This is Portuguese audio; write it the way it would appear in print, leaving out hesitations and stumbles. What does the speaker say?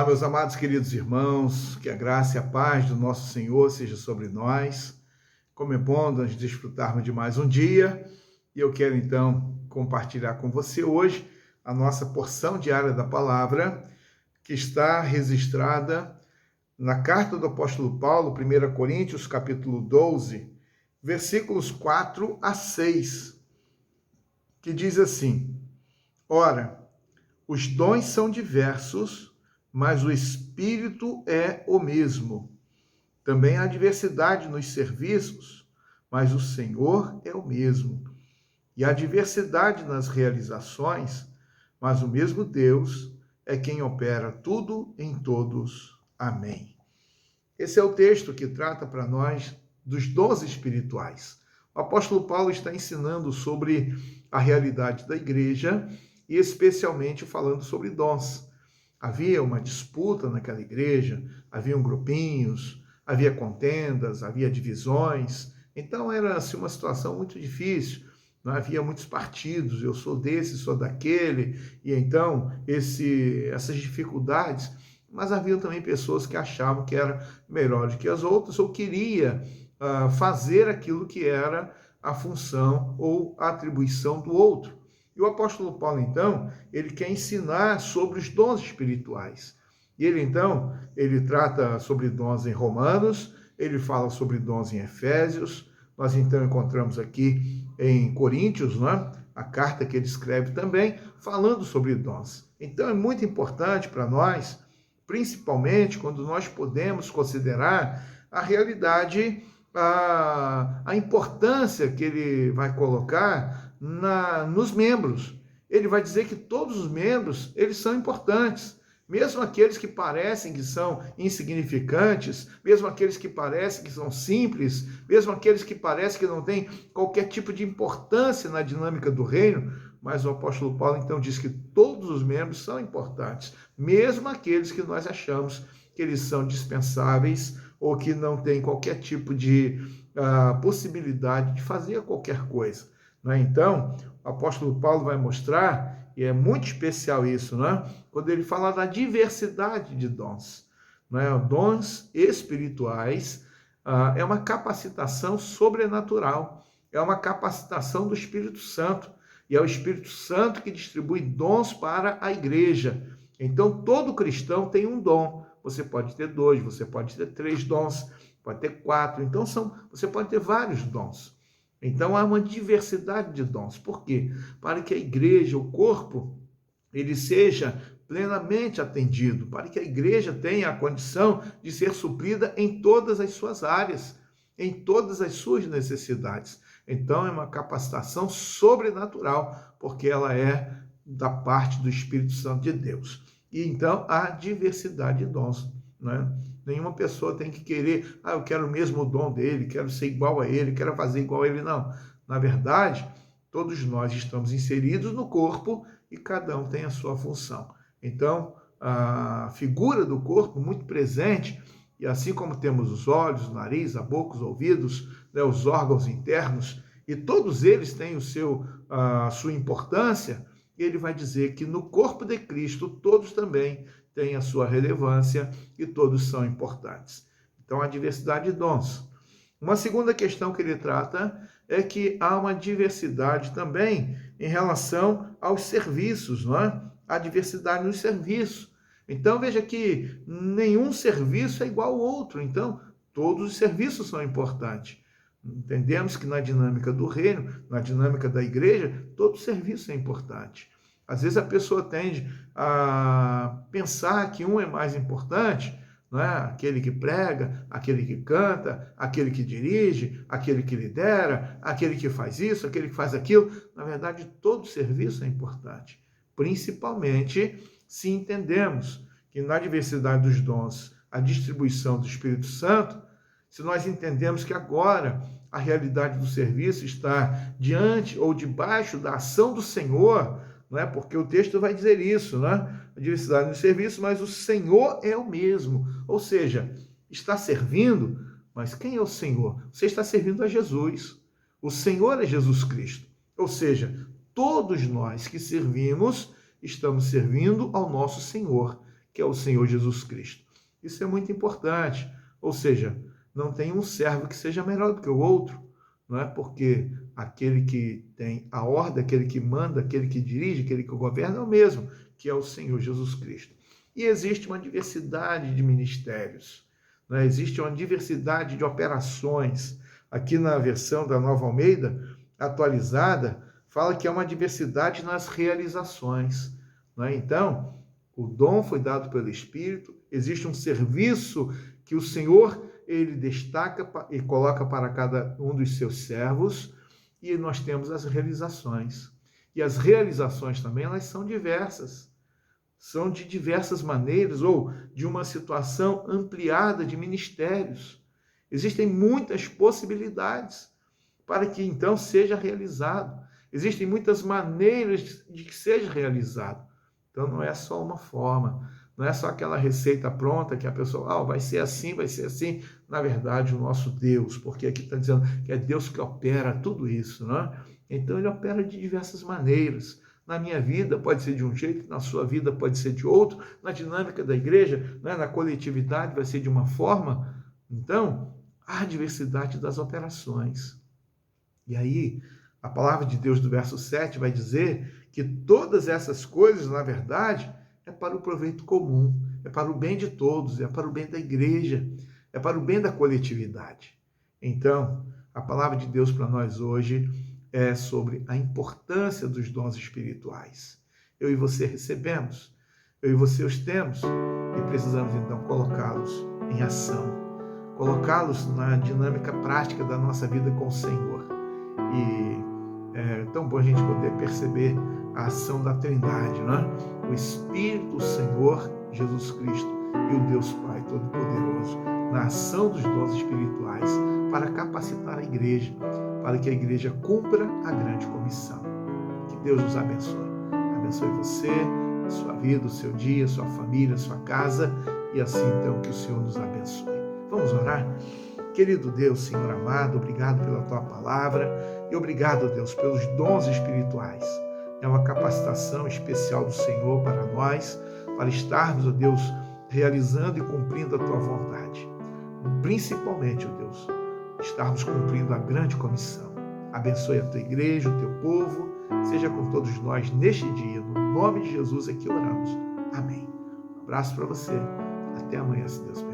Olá, meus amados queridos irmãos, que a graça e a paz do nosso Senhor seja sobre nós. Como é bom nós desfrutarmos de mais um dia, e eu quero então compartilhar com você hoje a nossa porção diária da palavra, que está registrada na carta do apóstolo Paulo, 1 Coríntios, capítulo 12, versículos 4 a 6, que diz assim: Ora, os dons são diversos, mas o Espírito é o mesmo. Também há diversidade nos serviços, mas o Senhor é o mesmo. E há diversidade nas realizações, mas o mesmo Deus é quem opera tudo em todos. Amém. Esse é o texto que trata para nós dos dons espirituais. O apóstolo Paulo está ensinando sobre a realidade da igreja e especialmente falando sobre dons. Havia uma disputa naquela igreja, haviam grupinhos, havia contendas, havia divisões. Então era assim, uma situação muito difícil. Não havia muitos partidos, eu sou desse, sou daquele, e então essas dificuldades. Mas havia também pessoas que achavam que era melhor do que as outras ou queria fazer aquilo que era a função ou a atribuição do outro. E o apóstolo Paulo, então, ele quer ensinar sobre os dons espirituais. E ele trata sobre dons em Romanos, ele fala sobre dons em Efésios, nós então encontramos aqui em Coríntios, né, a carta que ele escreve também, falando sobre dons. Então é muito importante para nós, principalmente quando nós podemos considerar a realidade, a importância que ele vai colocar nos membros. Ele vai dizer que todos os membros, eles são importantes, mesmo aqueles que parecem que são insignificantes, mesmo aqueles que parecem que são simples, mesmo aqueles que parecem que não têm qualquer tipo de importância na dinâmica do reino, mas o apóstolo Paulo então diz que todos os membros são importantes, mesmo aqueles que nós achamos que eles são dispensáveis ou que não têm qualquer tipo de possibilidade de fazer qualquer coisa. Então, o apóstolo Paulo vai mostrar, e é muito especial isso, quando ele fala da diversidade de dons. Dons espirituais é uma capacitação sobrenatural, é uma capacitação do Espírito Santo, e é o Espírito Santo que distribui dons para a igreja. Então, todo cristão tem um dom. Você pode ter 2, você pode ter 3 dons, pode ter 4. Então, você pode ter vários dons. Então, há uma diversidade de dons. Por quê? Para que a igreja, o corpo, ele seja plenamente atendido, para que a igreja tenha a condição de ser suprida em todas as suas áreas, em todas as suas necessidades. Então, é uma capacitação sobrenatural, porque ela é da parte do Espírito Santo de Deus. E então, há diversidade de dons, Nenhuma pessoa tem que querer, eu quero o mesmo dom dele, quero ser igual a ele, quero fazer igual a ele. Não. Na verdade, todos nós estamos inseridos no corpo e cada um tem a sua função. Então, a figura do corpo muito presente, e assim como temos os olhos, o nariz, a boca, os ouvidos, os órgãos internos, e todos eles têm a sua importância, ele vai dizer que no corpo de Cristo todos também têm a sua relevância e todos são importantes. Então, a diversidade de dons. Uma segunda questão que ele trata é que há uma diversidade também em relação aos serviços, Há diversidade nos serviços. Então, veja que nenhum serviço é igual ao outro. Então, todos os serviços são importantes. Entendemos que na dinâmica do reino, na dinâmica da igreja, todo serviço é importante. Às vezes a pessoa tende a pensar que um é mais importante, aquele que prega, aquele que canta, aquele que dirige, aquele que lidera, aquele que faz isso, aquele que faz aquilo. Na verdade, todo serviço é importante, principalmente se entendemos que na diversidade dos dons, a distribuição do Espírito Santo, se nós entendemos que agora a realidade do serviço está diante ou debaixo da ação do Senhor, porque o texto vai dizer isso, a diversidade no serviço, mas o Senhor é o mesmo. Ou seja, está servindo, mas quem é o Senhor? Você está servindo a Jesus. O Senhor é Jesus Cristo. Ou seja, todos nós que servimos, estamos servindo ao nosso Senhor, que é o Senhor Jesus Cristo. Isso é muito importante, ou seja, não tem um servo que seja melhor do que o outro, não é porque aquele que tem a ordem, aquele que manda, aquele que dirige, aquele que governa é o mesmo, que é o Senhor Jesus Cristo. E existe uma diversidade de ministérios, né? Existe uma diversidade de operações. Aqui na versão da Nova Almeida, atualizada, fala que há uma diversidade nas realizações, né? Então, o dom foi dado pelo Espírito, existe um serviço que o Senhor ele destaca e coloca para cada um dos seus servos, e nós temos as realizações. E as realizações também, elas são diversas. São de diversas maneiras ou de uma situação ampliada de ministérios. Existem muitas possibilidades para que então seja realizado. Existem muitas maneiras de que seja realizado. Então não é só uma forma, não é só aquela receita pronta que a pessoa, vai ser assim, vai ser assim. Na verdade, o nosso Deus, porque aqui está dizendo que é Deus que opera tudo isso, não é? Então ele opera de diversas maneiras. Na minha vida pode ser de um jeito, na sua vida pode ser de outro, na dinâmica da igreja, né, na coletividade vai ser de uma forma. Então, há diversidade das operações. E aí, a palavra de Deus do verso 7 vai dizer que todas essas coisas, na verdade, é para o proveito comum, é para o bem de todos, é para o bem da igreja, é para o bem da coletividade. Então, a palavra de Deus para nós hoje é sobre a importância dos dons espirituais. Eu e você recebemos, eu e você os temos, e precisamos então colocá-los em ação, colocá-los na dinâmica prática da nossa vida com o Senhor. E é tão bom a gente poder perceber a ação da Trindade, não é? O Espírito, o Senhor, Jesus Cristo e o Deus Pai Todo-Poderoso, na ação dos dons espirituais, para capacitar a igreja, para que a igreja cumpra a grande comissão. Que Deus nos abençoe. Abençoe você, a sua vida, o seu dia, a sua família, a sua casa, e assim então que o Senhor nos abençoe. Vamos orar? Querido Deus, Senhor amado, obrigado pela Tua palavra e obrigado, Deus, pelos dons espirituais. É uma capacitação especial do Senhor para nós, para estarmos, ó Deus, realizando e cumprindo a Tua vontade. Principalmente, ó Deus, estarmos cumprindo a grande comissão. Abençoe a Tua igreja, o Teu povo, seja com todos nós neste dia. No nome de Jesus é que oramos. Amém. Um abraço para você. Até amanhã, se Deus permitir.